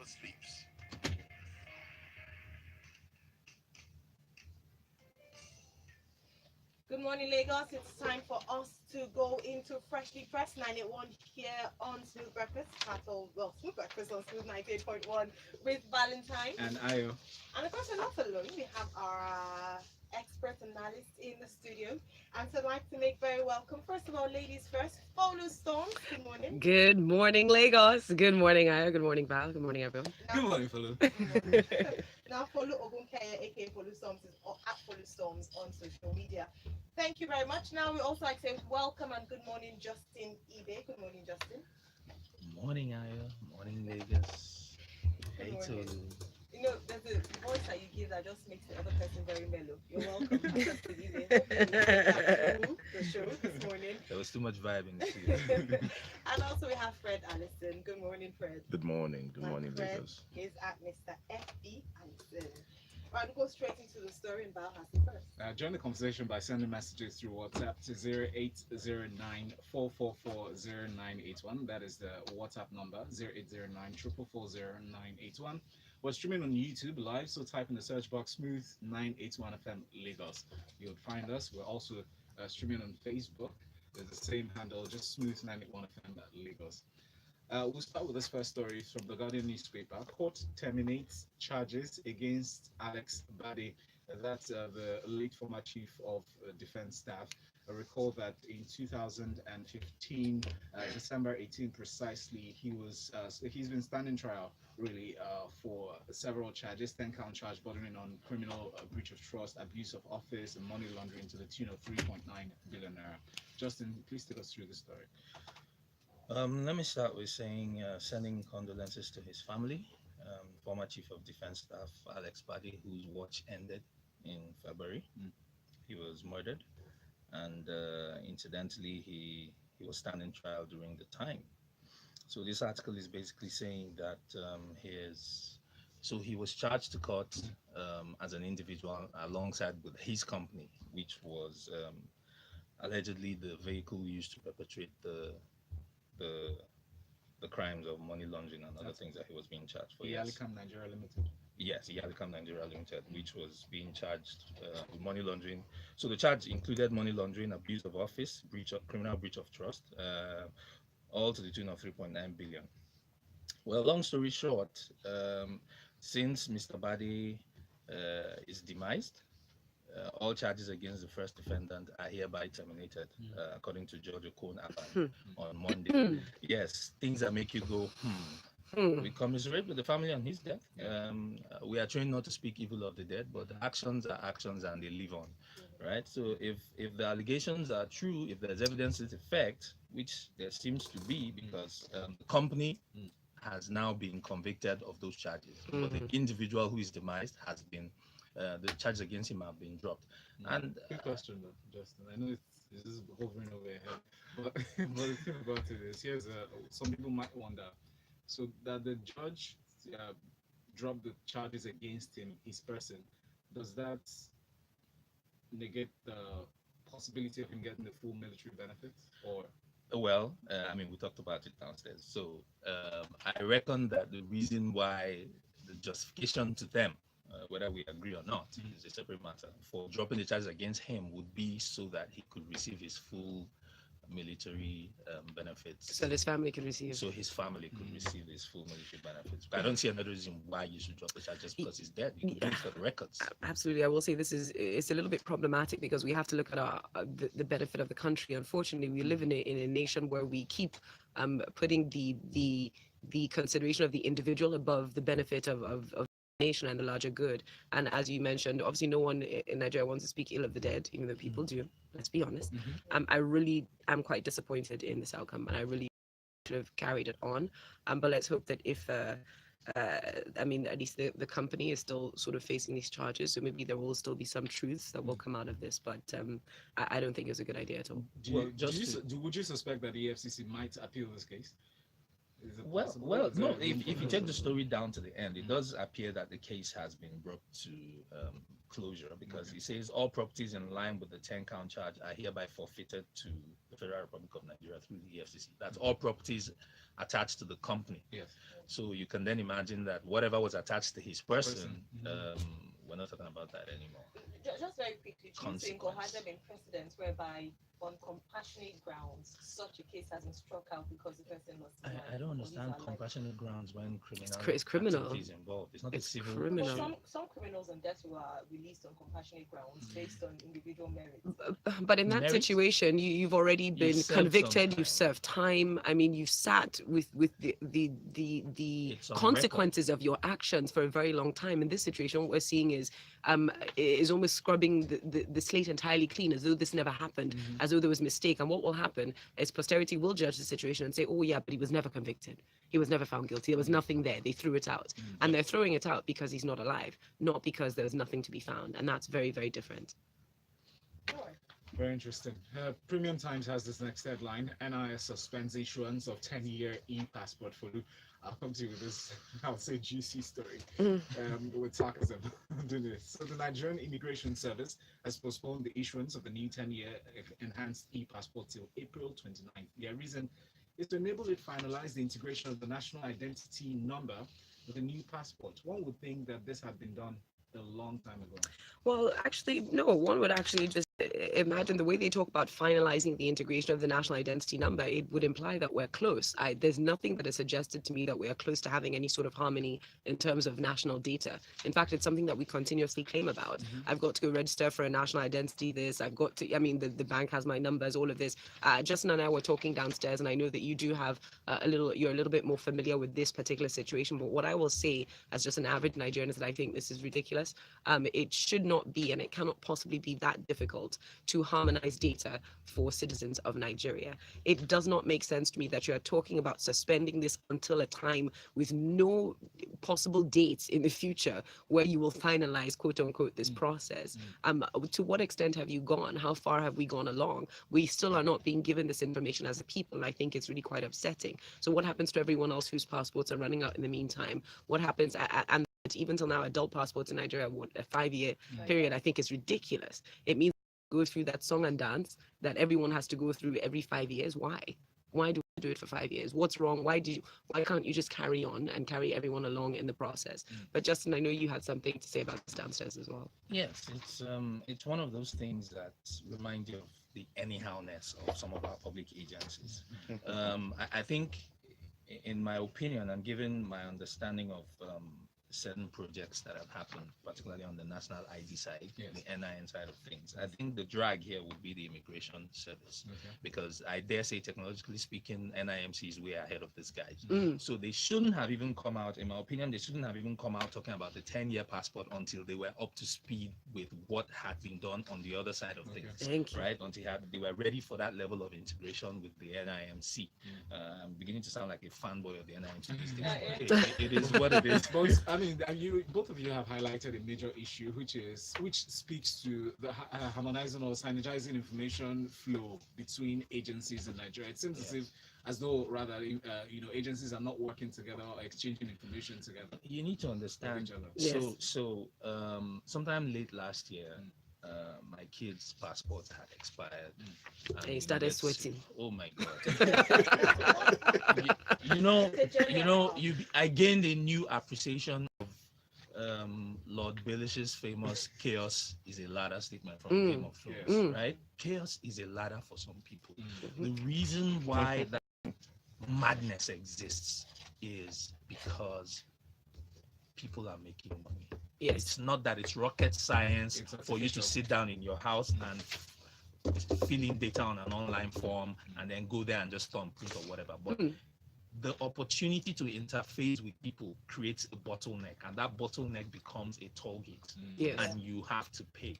never sleeps. Good morning, Lagos. It's time for us to go into Freshly Pressed 981 here on Smooth Breakfast. Smooth Breakfast on Smooth 98.1 with Valentine. And Ayo. And of course, we're not alone. We have our expert analyst in the studio. And so I'd like to make very welcome, first of all, ladies first, Folu Storms. Good morning. Good morning, Lagos. Good morning, Ayo. Good morning, Val. Good morning, everyone. Good morning, Folu. Now, Folu Ogunkeye, aka Folu Storms, is at Folu Storms on social media. Thank you very much. Now, we also like to say welcome and good morning, Justin Ijeh. Good morning, Justin. Morning, Ayo. Morning, Lagos. Hey, morning. to You know, there's a voice that you give that just makes the other person very mellow. You're welcome, Justin Ijeh. The show this morning. there was too much vibe in the studio. And also we have Fred Allison. Good morning, Fred. Good morning. Good morning, Fred Lagos. is at Mr. F.E. Allison. Right, we'll go straight into the story and Val has it first. Join the conversation by sending messages through WhatsApp to 0809 444 That is the WhatsApp number, 0809 444 We're streaming on YouTube live, so type in the search box Smooth 981 FM Lagos. You'll find us. We're also streaming on Facebook. There's the same handle, just Smooth 981 FM Lagos. We'll start with this first story from the Guardian newspaper. Court terminates charges against Alex Badeh. That's the late former chief of defense staff. I recall that in 2015, December 18 precisely, he's been standing trial really for several charges, 10-count charge bordering on criminal breach of trust, abuse of office, and money laundering to the tune of 3.9 billion naira. Justin, please take us through the story. Let me start with sending condolences to his family. Former Chief of Defense Staff Alex Badeh, whose watch ended in February. He was murdered, and incidentally, he was standing trial during the time. So this article is basically saying that he was charged to court as an individual alongside with his company, which was allegedly the vehicle used to perpetrate the crimes of money laundering and other things that he was being charged for. Yalikam Nigeria Limited. Yes, Yalikam Nigeria Limited, which was being charged with money laundering. So the charge included money laundering, abuse of office, criminal breach of trust, all to the tune of 3.9 billion. Well, long story short, since Mr. Badeh is demised, all charges against the first defendant are hereby terminated, according to Judge Ogoni on Monday. Yes, things that make you go, We commiserate with the family on his death. We are trained not to speak evil of the dead, but actions are actions and they live on, right? So if the allegations are true, if there's evidence to the effect, which there seems to be, because the company has now been convicted of those charges, but the individual who is demised has been the charges against him have been dropped. And quick question, Justin. I know it's just hovering over your head, but the thing about it is, here's some people might wonder. So that the judge dropped the charges against him, his person, does that negate the possibility of him getting the full military benefits, or? Well, I mean, we talked about it downstairs. So I reckon that the reason why the justification to them, whether we agree or not, is a separate matter, for dropping the charges against him would be so that he could receive his full military benefits. So his family could receive. So his family could receive his full military benefits. But I don't see another reason why you should drop the charges because he's dead. You can do it for the records. Absolutely, I will say it's a little bit problematic because we have to look at the benefit of the country. Unfortunately, we live in a nation where we keep putting the consideration of the individual above the benefit of nation and the larger good. And as you mentioned, obviously no one in Nigeria wants to speak ill of the dead, even though people do, let's be honest. I really am quite disappointed in this outcome, and I really should have carried it on. But let's hope that if I mean, at least the company is still sort of facing these charges, so maybe there will still be some truths that will come out of this, but I don't think it's a good idea at all. Would you suspect that the EFCC might appeal this case? Well, no. If you take the story down to the end, it does appear that the case has been brought to closure, because it says all properties in line with the 10-count charge are hereby forfeited to the Federal Republic of Nigeria through the EFCC. That's all properties attached to the company. Yes. So you can then imagine that whatever was attached to his person, Mhm. we're not talking about that anymore. Just very quickly, do you think, or has Consequence. there been precedents whereby on compassionate grounds such a case hasn't struck out because the person lost his life I don't or his understand or her life? compassionate grounds when It's criminal. activity is involved. It's not It's a civil criminal. Well, issue. some criminals on death row are released on compassionate grounds based on individual merit. But in that Merit? situation, you've already been served some convicted, you've time. served time. I mean, you've sat with the It's on consequences of your actions for a very long time. In this situation, what we're seeing is almost scrubbing the slate entirely clean, as though this never happened, as though there was a mistake. And what will happen is posterity will judge the situation and say, oh yeah, but he was never convicted. He was never found guilty. There was nothing there. They threw it out. And they're throwing it out because he's not alive, not because there was nothing to be found. And that's very, very different. All right. Very interesting. Premium Times has this next headline: NIS suspends issuance of 10-year e-passport for you. I'll come to you with this, I'll say, juicy story with sarcasm. Doing this. So the Nigerian Immigration Service has postponed the issuance of the new 10-year enhanced e-passport till April 29th. Their reason is to enable it finalize the integration of the national identity number with a new passport. One would think that this had been done a long time ago. Well, actually, no, one would actually just imagine the way they talk about finalizing the integration of the national identity number, it would imply that we're close. There's nothing that has suggested to me that we are close to having any sort of harmony in terms of national data. In fact, it's something that we continuously claim about. I've got to go register for a national identity, I've got to, I mean, the bank has my numbers, all of this. Justin and I were talking downstairs, and I know that you do have you're a little bit more familiar with this particular situation, but what I will say as just an average Nigerian is that I think this is ridiculous. It should not be, and it cannot possibly be that difficult to harmonize data for citizens of Nigeria. It does not make sense to me that you are talking about suspending this until a time with no possible dates in the future where you will finalize, quote unquote, this process. To what extent have you gone? How far have we gone along? We still are not being given this information as a people, and I think it's really quite upsetting. So what happens to everyone else whose passports are running out in the meantime? What happens, and even till now, adult passports in Nigeria, what, a 5-year period, I think is ridiculous. It means go through that song and dance that everyone has to go through every 5 years. Why do we do it for 5 years? What's wrong? Why can't you just carry on and carry everyone along in the process? But Justin, I know you had something to say about this downstairs as well. Yes, it's one of those things that remind you of the anyhowness of some of our public agencies. I think, in my opinion, and given my understanding of certain projects that have happened, particularly on the national ID side, the NIN side of things, I think the drag here would be the immigration service, because I dare say, technologically speaking, NIMC is way ahead of these guys. So they shouldn't have even come out, in my opinion, they shouldn't have even come out talking about the 10-year passport until they were up to speed with what had been done on the other side of things. Thank you. Right? Until they were ready for that level of integration with the NIMC. I'm beginning to sound like a fanboy of the NIMC these days. It is what it is. But I mean, both of you have highlighted a major issue, which speaks to the harmonizing or synergizing information flow between agencies in Nigeria. It seems as though rather agencies are not working together or exchanging information together. You need to understand. Yes. So sometime late last year, my kids' passports had expired. And he started sweating. Oh my God! I gained a new appreciation of Lord Baelish's famous "chaos is a ladder" statement from Game of Thrones. Right? Chaos is a ladder for some people. The reason why that madness exists is because people are making money. Yes. It's not that it's rocket science for you to sit down in your house and fill in data on an online form and then go there and just stomp print or whatever. But the opportunity to interface with people creates a bottleneck, and that bottleneck becomes a toll gate, and you have to pay.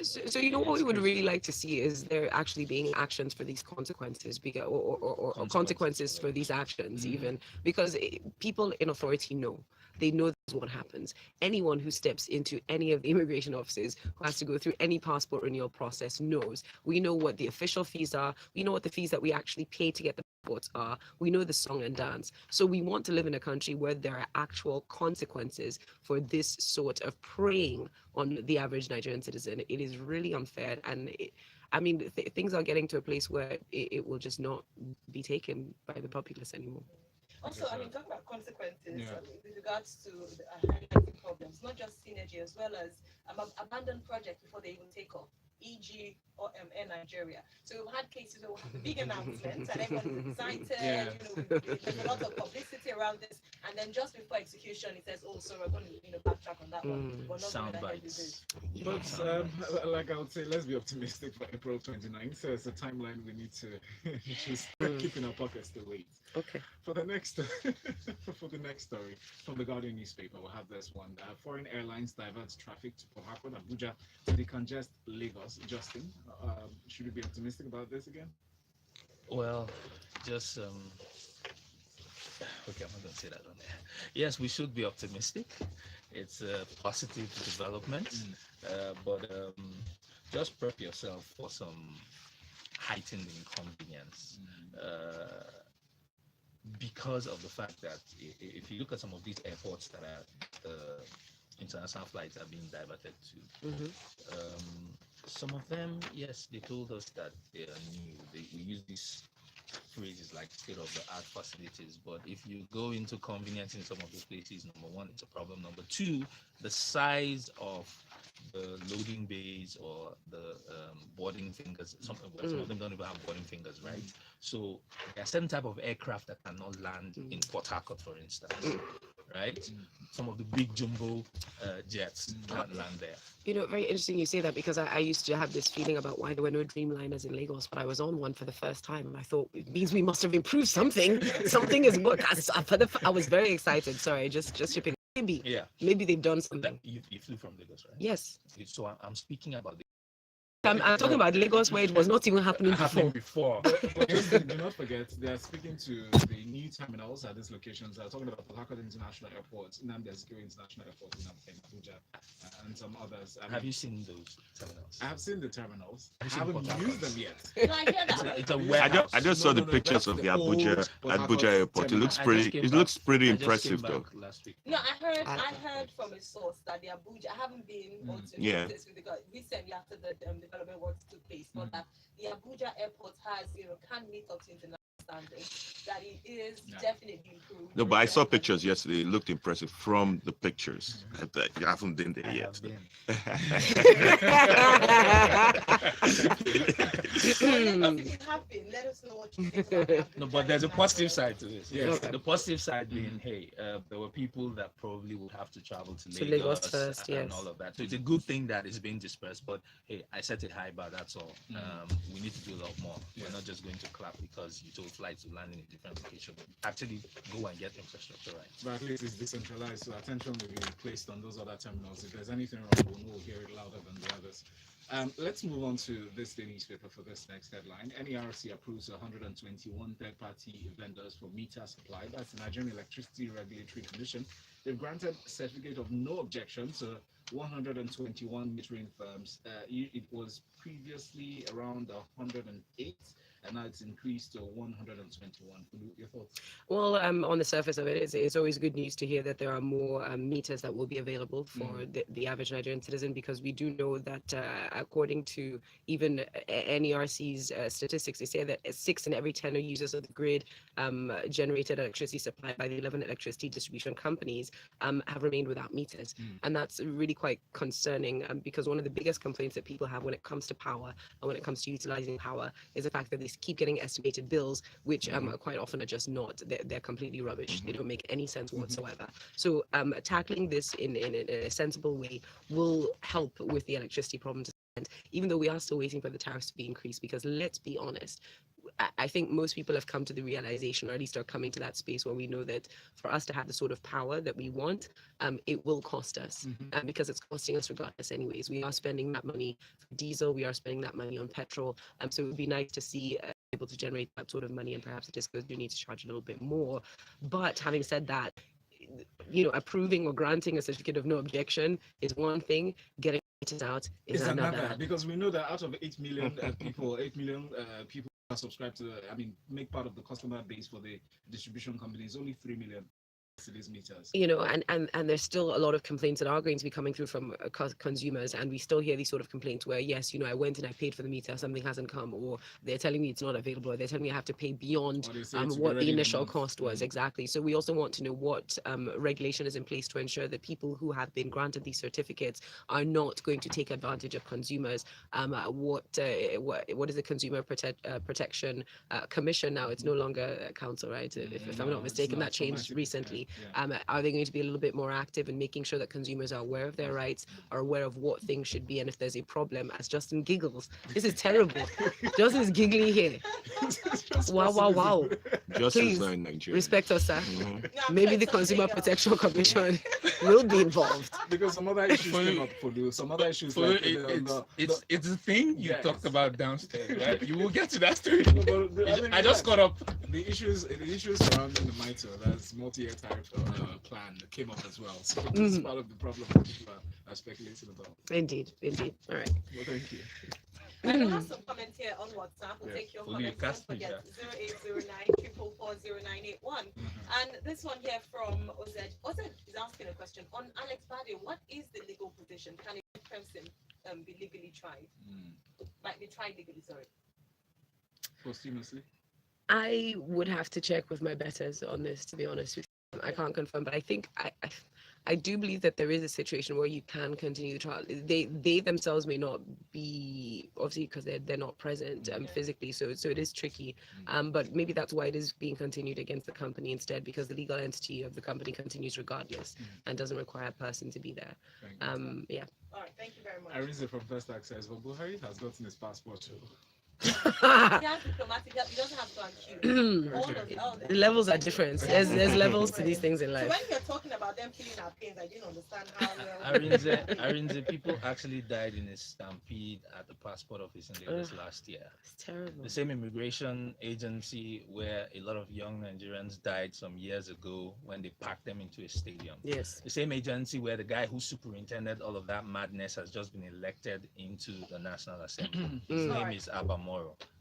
So you know what we would really like to see is there actually being actions for these consequences, or consequences for these actions, even because people in authority know. They know this is what happens. Anyone who steps into any of the immigration offices, who has to go through any passport renewal process, knows. We know what the official fees are. We know what the fees that we actually pay to get the passports are. We know the song and dance. So we want to live in a country where there are actual consequences for this sort of preying on the average Nigerian citizen. It is really unfair, and I mean, things are getting to a place where it will just not be taken by the populace anymore. Also, I mean, talk about consequences Yeah. with regards to highlighting problems, not just synergy, as well as abandoned projects before they even take off, e.g., or Air Nigeria. So we've had cases where we have big announcements and everybody's excited. Yeah. There's a lot of publicity around this, and then just before execution, it says, "Oh, so we're going to backtrack on that one. We're not Sound going ahead with bites. this." But like I would say, let's be optimistic for April 29th. So it's a timeline we need to just keep in our pockets to wait. Okay. For the next for the next story from the Guardian newspaper, we'll have this one. Foreign airlines diverts traffic to Port Harcourt, Abuja to decongest Lagos. Justin, should we be optimistic about this again? Well, just okay, I'm not gonna say that on there. Yes, we should be optimistic. It's a positive development, but just prep yourself for some heightened inconvenience. Because of the fact that if you look at some of these airports that are international flights are being diverted to, some of them, yes, they told us that they are new. We use these phrases like state-of-the-art facilities, but if you go into convenience in some of those places, number one, it's a problem. Number two, the size of the loading bays or the boarding fingers, some of them don't even have boarding fingers, right? So there are certain type of aircraft that cannot land in Port Harcourt, for instance, right? Some of the big jumbo jets can't land there. You know, very interesting you say that, because I used to have this feeling about why there were no Dreamliners in Lagos, but I was on one for the first time, and I thought it means we must have improved something. Something is good. I was very excited. Sorry, just shipping. Maybe they've done something. You flew from Lagos, right? Yes. So I'm speaking about the I'm talking about Lagos, where it was not even happening before. But just do not forget, they are speaking to the new terminals at these locations. They're talking about Port Harcourt International Airport, Nnamdi Azikiwe International Airport in Abuja, and some others. Have you seen those terminals? I have seen the terminals. I Have you haven't seen used them yet. No, I hear that. It's a warehouse. I just saw the pictures that's of the old Abuja Port Harcourt Airport. It looks terminal. pretty. It looks pretty impressive, though. Last week. No, I heard from a source that the Abuja, I haven't been Yeah. recently after the development works took place, but that the Abuja airport has, can meet up to international standards, that it is definitely improved. No, but I saw pictures yesterday. It looked impressive from the pictures. You haven't been there yet. If it happened, let us know what you think about it. No, but there's a positive side to this. Yes. The positive side being, hey, there were people that probably would have to travel to To Lagos, Lagos first, and yes. all of that. So it's a good thing that it's being dispersed. But hey, I set it high bar. That's all. We need to do a lot more. We're not just going to clap because you told flights to land in a different location. Actually, go and get infrastructure right. But at least it's decentralized, so attention will be placed on those other terminals. If there's anything wrong, we'll hear it louder than the others. Let's move on to this day newspaper for this next headline. NERC approves 121 third-party vendors for meter supply. That's the Nigerian Electricity Regulatory Commission. They've granted certificate of no objection to 121 metering firms. It was previously around 108. And now it's increased to 121. Your thoughts? Well, on the surface of it, it's always good news to hear that there are more meters that will be available for the average Nigerian citizen, because we do know that according to even NERC's statistics, they say that 6 in every 10 users of the grid generated electricity supplied by the 11 electricity distribution companies have remained without meters. And that's really quite concerning, because one of the biggest complaints that people have when it comes to power and when it comes to utilizing power is the fact that they keep getting estimated bills, which quite often are just not. They're completely rubbish. They don't make any sense whatsoever. So tackling this in a sensible way will help with the electricity problem. Even though we are still waiting for the tariffs to be increased, because let's be honest, I think most people have come to the realization, or at least are coming to that space where we know that for us to have the sort of power that we want, it will cost us, because it's costing us regardless anyways. We are spending that money for diesel, we are spending that money on petrol, so it would be nice to see able to generate that sort of money, and perhaps the discos do need to charge a little bit more. But having said that, approving or granting a certificate of no objection is one thing, getting it out is another. Because we know that out of 8 million people, 8 million people are subscribed to, make part of the customer base for the distribution companies, only 3 million to these meters. You know, and there's still a lot of complaints that are going to be coming through from consumers, and we still hear these sort of complaints where, yes, you know, I went and I paid for the meter, something hasn't come, or they're telling me it's not available, or they're telling me I have to pay beyond Or they say it's what already the in the initial month. cost was. Exactly. So we also want to know what regulation is in place to ensure that people who have been granted these certificates are not going to take advantage of consumers. What is the Consumer Protection Commission now? It's no longer a council, right? If I'm No, not it's mistaken, not. that changed Automatic, recently. yeah. Are they going to be a little bit more active in making sure that consumers are aware of their rights, are aware of what things should be, and if there's a problem, as Justin giggles, this is terrible. Justin's giggling here. Wow. Just Please, as in Nigeria. Respect us, sir. Mhm. No, I'm Maybe sure the it's Consumer something, Protection Commission will be involved. Because some other issues came up for you. Some other issues So like it's the thing you Yeah, talked it's- about downstairs, right? You will get to that story. No, but I just caught up. the issues surrounding the MITRE, that's multi-year tariff plan, that came up as well. So this is part of the problem that people are speculating about. Indeed. All right. Well, thank you. And we have some comments here on WhatsApp. We'll Yeah, take your Folu, you comments. cast Don't me, forget 0809-444-0981. And this one here from Oz is asking a question on Alex Badeh. What is the legal position? Can a person be legally tried? Like be tried legally, sorry. Posthumously. I would have to check with my betters on this, to be honest with you. I can't confirm, but I think I do believe that there is a situation where you can continue the trial. They themselves may not be, obviously, because they're not present physically, so it is tricky. But maybe that's why it is being continued against the company instead, because the legal entity of the company continues regardless and doesn't require a person to be there. Yeah. All right, thank you very much. Arisa from First Access, well, Buhari has gotten his passport. So. He has diplomatic help. He doesn't have to queue. All The levels are different. There's levels to these things in So life. when you're talking about them feeling our pains, I didn't understand how well. Arinze, people actually died in a stampede at the passport office in Lagos last year. It's terrible. The same immigration agency where a lot of young Nigerians died some years ago when they packed them into a stadium. Yes. The same agency where the guy who superintended all of that madness has just been elected into the National Assembly. His name is Ayo Mairo.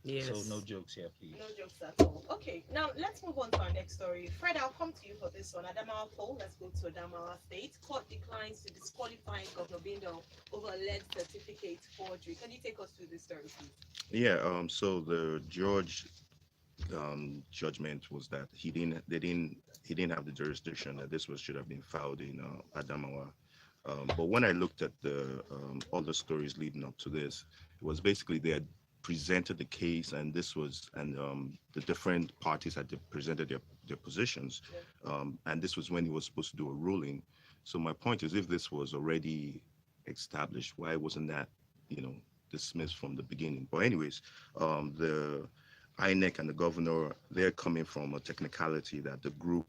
Yes. So no jokes here, please. No jokes at all. Okay, now let's move on to our next story. Fred, I'll come to you for this one. Adamawa poll. Let's go to Adamawa State. Court declines to disqualify Gov Bindow over alleged certificate forgery. Can you take us through this story, please? Yeah. So the George judgment was that he didn't have the jurisdiction, that this should have been filed in Adamawa. But when I looked at the all the stories leading up to this, it was basically they had presented the case, and the different parties had presented their positions, and this was when he was supposed to do a ruling. So my point is, if this was already established, why wasn't that dismissed from the beginning? But anyways, the INEC and the governor, they're coming from a technicality that the group,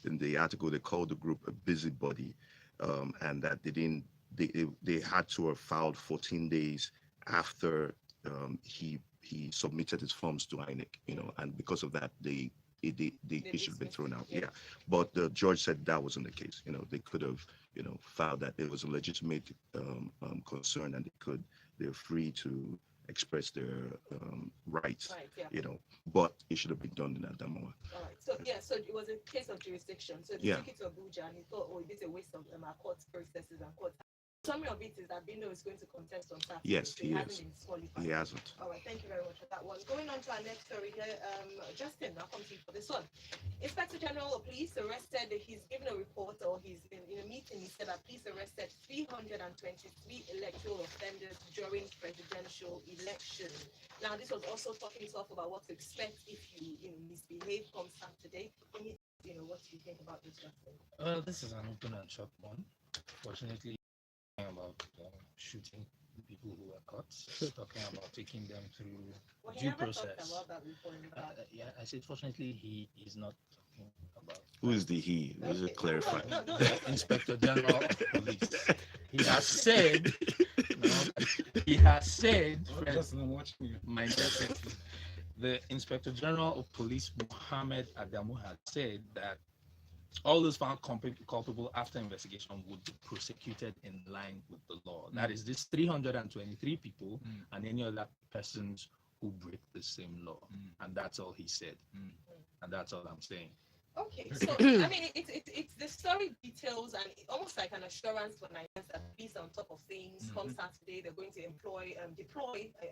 in the article they called the group a busybody, and that they had to have filed 14 days after he submitted his forms to INEC, and because of that, the issue should be thrown out. Yeah, but the judge said that wasn't the case. They could have, filed that it was a legitimate concern, and they're free to express their rights. Right, yeah. But it should have been done in Adamawa. All right. So it was a case of jurisdiction. So they took it to Abuja, and he thought, oh, it is a waste of our court processes and court. Summary of it is that Bindow is going to contest on Saturday. Yes, so he hasn't been disqualified. He hasn't. All right, thank you very much for that one. Going on to our next story here, Justin, I'll come to you for this one. Inspector General of Police arrested, he's given a report, or he's in a meeting, he said that police arrested 323 electoral offenders during presidential election. Now, this was also talking to us about what to expect if you misbehave come Saturday. What do you think about this, Justin? Well, this is an open and shut one. Fortunately, about shooting people who were caught, talking about taking them through due process. About that before in the past. Yeah, I said fortunately he is not talking about. Who is the he? Let's just clarify. The Inspector General of Police. He has said. He has said. My integrity. The Inspector General of Police, Mohammed Adamu, had said that all those found culpable after investigation would be prosecuted in line with the law. That is, this 323 people and any other persons who break the same law. And that's all he said. And that's all I'm saying. Okay, so I mean, it's the story details and almost like an assurance for Nigerians that police are on top of things. Come Saturday, they're going to deploy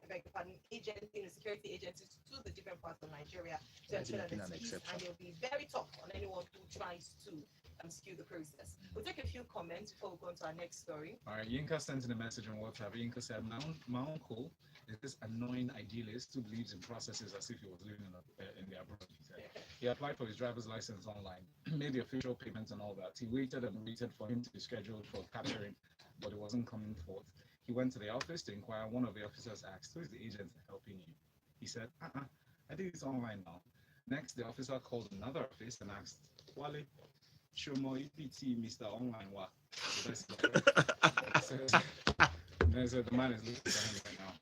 like an agent in the security agencies to the different parts of Nigeria to ensure that there's peace, and they'll be very tough on anyone who tries to skew the process. We'll take a few comments before we go on to our next story. All right, Yinka sent in a message on WhatsApp. Yinka said, my uncle is this annoying idealist who believes in processes as if he was living in the abroad. He said. He applied for his driver's license online, made the official payments and all that. He waited and waited for him to be scheduled for capturing, but it wasn't coming forth. He went to the office to inquire. One of the officers asked, who is the agent helping you? He said, I did this online now. Next, the officer called another office and asked, Wale, show more EPT, Mr. Online, what? So the man is looking for him right now.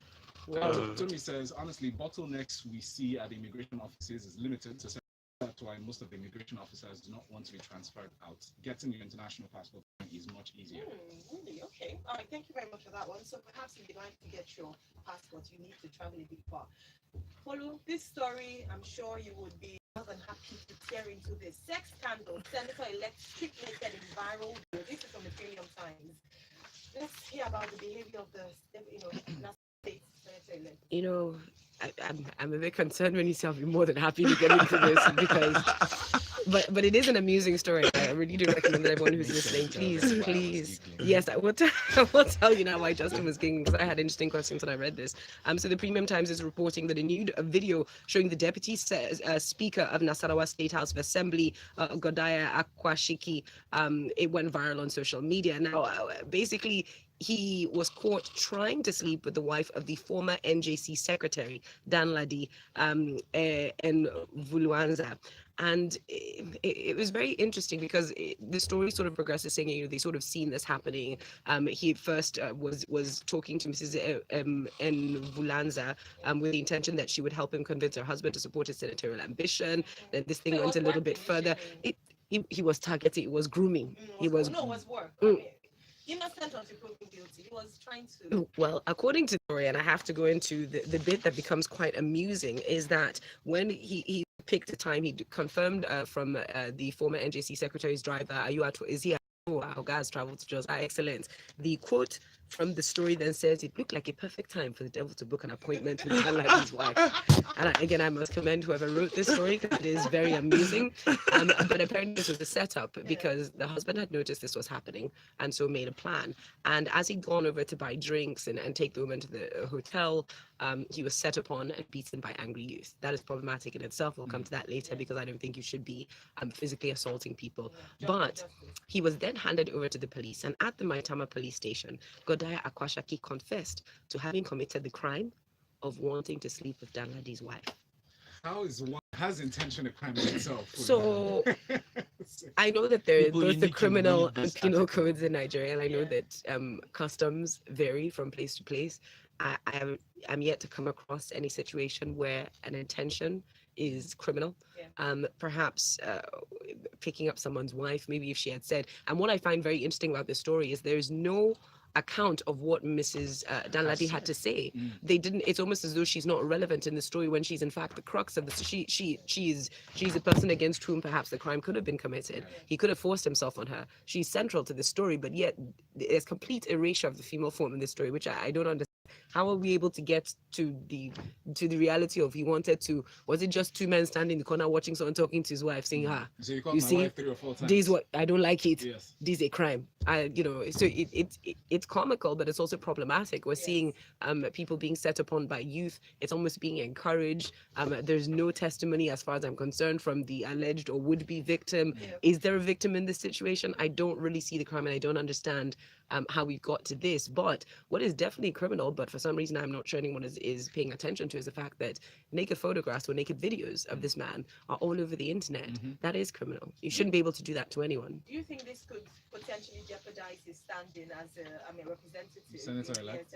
Well, Tony says, honestly, bottlenecks we see at the immigration offices is limited to that's why most of the immigration officers do not want to be transferred out. Getting your international passport is much easier. Really? Okay. All right. Thank you very much for that one. So perhaps if you'd like to get your passport, you need to travel a bit far. Follow this story. I'm sure you would be more than happy to tear into this sex scandal. Senator-elect trick-naked in viral. This is from the Premium Times. Let's hear about the behavior of the, state senator-elect. I'm a bit concerned when you say I'll be more than happy to get into this because, but it is an amusing story. I really do recommend that everyone who's listening, please, yes, I will tell you now why Justin was giggling because I had interesting questions when I read this. So the Premium Times is reporting that a video showing the deputy speaker of Nasarawa State House of Assembly, Godaya Akwashiki, it went viral on social media. Now, basically, he was caught trying to sleep with the wife of the former NJC secretary, Danladi and Vuluanza. And it was very interesting because the story sort of progresses saying, they sort of seen this happening. He first was talking to Mrs. Vulanza with the intention that she would help him convince her husband to support his senatorial ambition. Then this thing went a little bit further. He was targeted. It was grooming. It was work. Innocent until proven guilty. He was trying to. Well, according to the story, and I have to go into the bit that becomes quite amusing, is that when he picked a time, he confirmed from the former NJC secretary's driver, is he our guys traveled to just excellent. The quote from the story then says it looked like a perfect time for the devil to book an appointment with his wife. And again, I must commend whoever wrote this story because it is very amusing. But apparently this was a setup because the husband had noticed this was happening and so made a plan. And as he'd gone over to buy drinks and take the woman to the hotel, he was set upon and beaten by angry youth. That is problematic in itself. We'll come to that later because I don't think you should be physically assaulting people. But he was then handed over to the police. And at the Maitama police station, Godaya Akwashaki confessed to having committed the crime of wanting to sleep with Danladi's wife. How is one has intention of crime in itself? So I know that there is both the criminal and penal codes in Nigeria, and I know that customs vary from place to place. I'm yet to come across any situation where an intention is criminal. Perhaps picking up someone's wife, maybe if she had said. And what I find very interesting about this story is there's no account of what Mrs. Danladi had to say. They didn't. It's almost as though she's not relevant in the story when she's in fact the crux of the. She's a person against whom perhaps the crime could have been committed. He could have forced himself on her. She's central to the story, but yet there's complete erasure of the female form in this story, which I don't understand. How are we able to get to the reality of he wanted to? Was it just two men standing in the corner watching someone talking to his wife, saying, So you see, wife 3 or 4 times. This is what I don't like it. Yes. This is a crime. So it's comical, but it's also problematic. We're seeing people being set upon by youth. It's almost being encouraged. There's no testimony, as far as I'm concerned, from the alleged or would-be victim. Is there a victim in this situation? I don't really see the crime, and I don't understand how we've got to this. But what is definitely criminal, but for some reason I'm not sure anyone is paying attention to, is the fact that naked photographs or naked videos of this man are all over the internet. That is criminal. You shouldn't be able to do that to anyone. Do you think this could potentially jeopardize his standing as a representative? Senator-elect?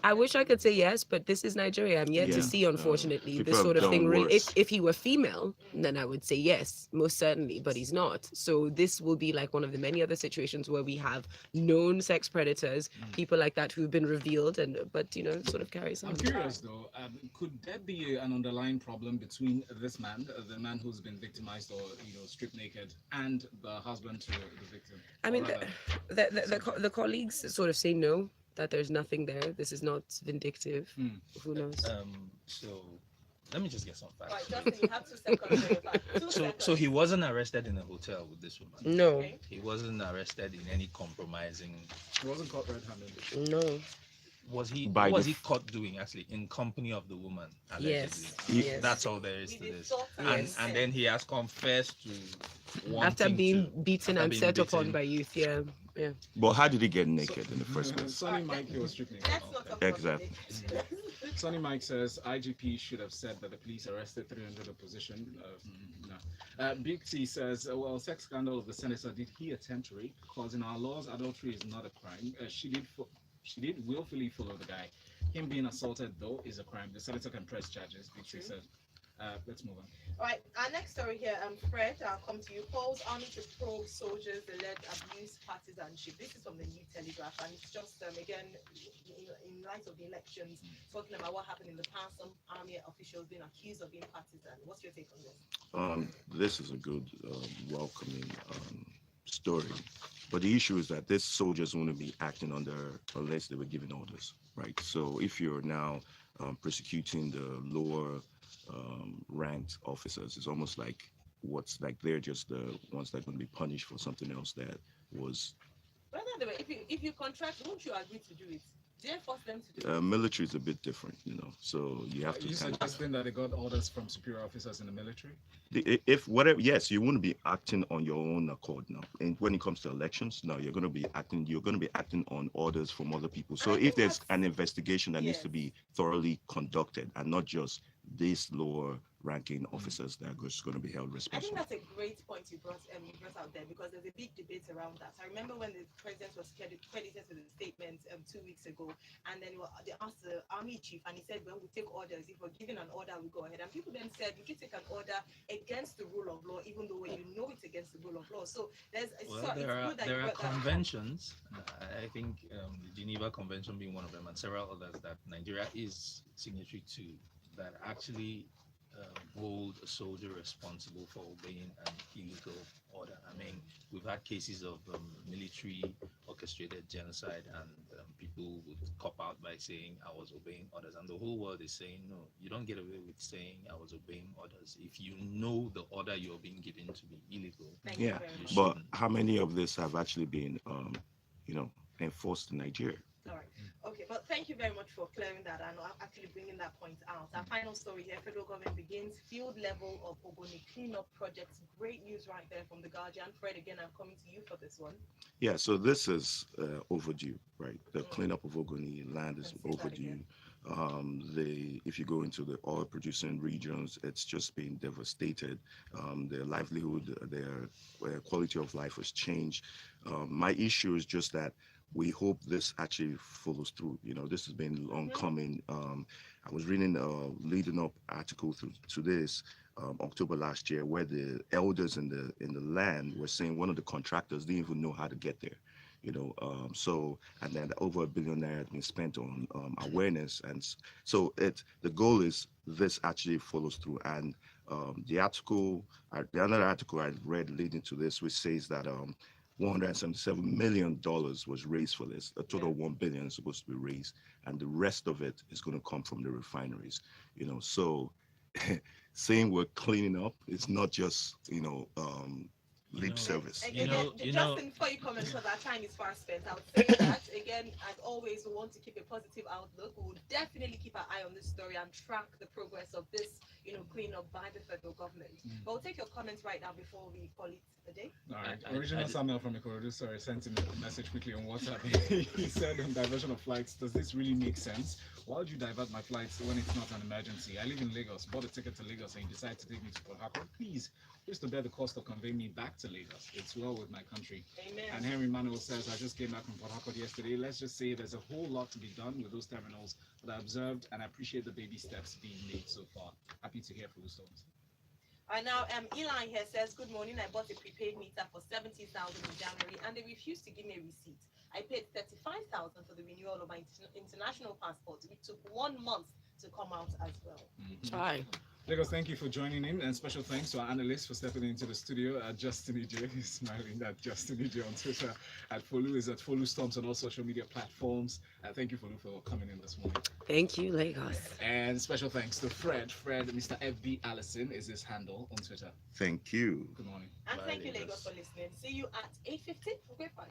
I wish I could say yes, but this is Nigeria. I'm yet Yeah. to see, unfortunately, People this have sort of done thing. worse. If he were female, then I would say yes, most certainly, but he's not. So this will be like one of the many other situations where we have known sex predators, people like that who've been revealed, but sort of carries on. I'm curious though, could there be an underlying problem between this man, the man who's been victimized or stripped naked, and the husband to the victim? I mean, Or the colleagues sort of say no, that there's nothing there. This is not vindictive. Who knows? So let me just get some facts. Right, Justin, you have 2 seconds. for your fact. 2 So seconds. he wasn't arrested in a hotel with this woman. No, Okay. He wasn't arrested in any compromising. he wasn't caught red-handed. no. Was he? By What was the he caught doing actually in company of the woman? Yes, Allegedly? yes. That's all there is With to the this. thought And and and then he has confessed to After wanting being to- beaten after and being set upon beaten. by youth, yeah. But how did he get naked in the first place? Sonny Mike, he was stripped naked. Let's not talk Exactly. about it. Sonny Mike says IGP should have said that the police arrested 300 opposition. No. Big T says, well, sex scandal of the senator, did he attempt rape? Because in our laws, adultery is not a crime. She did willfully follow the guy. Him being assaulted, though, is a crime. The senator can press charges, Big T said. Let's move on. All right, our next story here, Fred, I'll come to you. Calls army to probe soldiers alleged abuse partisanship. This is from the New Telegraph, and it's just, again, in light of the elections, talking about what happened in the past, some army officials being accused of being partisan. What's your take on this? This is a good, welcoming story. But the issue is that these soldiers wouldn't be acting unless they were given orders, right? So if you're now persecuting the lower ranked officers, it's almost like they're just the ones that are going to be punished for something else that was. But another way, if you contract, won't you agree to do it? They force them to do it. Military is a bit different, so you have Are to you kind of. suggesting that they got orders from superior officers in the military? Yes, you wouldn't be acting on your own accord now. And when it comes to elections, no, you're going to be acting on orders from other people. So I if think there's that's- an investigation that needs to Yes. be thoroughly conducted and not just these lower ranking officers that are just going to be held I think responsible. that's a great point you brought out there, because there's a big debate around that. I remember when the president was credited with a statement 2 weeks ago, and then they asked the army chief, and he said, "When we take orders, if we're given an order, we go ahead." And people then said, "If you take an order against the rule of law, even though you know it's against the rule of law." So there are conventions. I think the Geneva Convention being one of them, and several others that Nigeria is signatory to, that actually hold a soldier responsible for obeying an illegal order. I mean, we've had cases of military orchestrated genocide, and people would cop out by saying, "I was obeying orders," and the whole world is saying, "No, you don't get away with saying I was obeying orders if you know the order you're being given to be illegal." Thank you Yeah, very much. but how many of this have actually been, enforced in Nigeria? All right. Okay, but thank you very much for clearing that and actually bringing that point out. Our final story here: federal government begins field level of Ogoni cleanup projects. Great news right there from the Guardian. Fred, again, I'm coming to you for this one. Yeah, so this is overdue, right? The cleanup of Ogoni land is Let's say that overdue. again. If you go into the oil producing regions, it's just been devastated. Their livelihood, their quality of life has changed. My issue is just that we hope this actually follows through. This has been long coming. I was reading a leading up article to this October last year, where the elders in the land were saying one of the contractors didn't even know how to get there. And then over $1 billion had been spent on awareness, and so the goal is this actually follows through. And the other article I read leading to this, which says that $177 million was raised for this. A total of $1 billion is supposed to be raised, and the rest of it is going to come from the refineries. So saying we're cleaning up, it's not just lip service. Justin, before you comment, because our time is far spent, I would say that again, as always, we want to keep a positive outlook. We will definitely keep our eye on this story and track the progress of this, cleanup by the federal government. But we'll take your comments right now before we call it a day. All right. Original Samuel from Ikorodu, sent him a message quickly on WhatsApp. He said, on diversion of flights, does this really make sense? Why would you divert my flights when it's not an emergency? I live in Lagos, bought a ticket to Lagos, and you decide to take me to Port Harcourt. Please, used to bear the cost of conveying me back to Lagos. It's well with my country. Amen. And Henry Manuel says, I just came back from Port Harcourt yesterday. Let's just say there's a whole lot to be done with those terminals, but I observed and I appreciate the baby steps being made so far. Happy to hear Folu Storms. And now, Eli here says, good morning. I bought a prepaid meter for 70,000 in January, and they refused to give me a receipt. I paid 35,000 for the renewal of my international passport. It took 1 month to come out as well. Try. Lagos, thank you for joining in, and special thanks to our analysts for stepping into the studio. Justin Ijeh is smiling at Justin Ijeh on Twitter. At Folu is at Folu Storms on all social media platforms. Thank you, Folu, for coming in this morning. Thank you, Lagos. And special thanks to Fred. Mr. FB Allison is his handle on Twitter. Thank you. Good morning. And Bye, thank you, Lagos. Lagos, for listening. See you at 8:15 for Grapevine.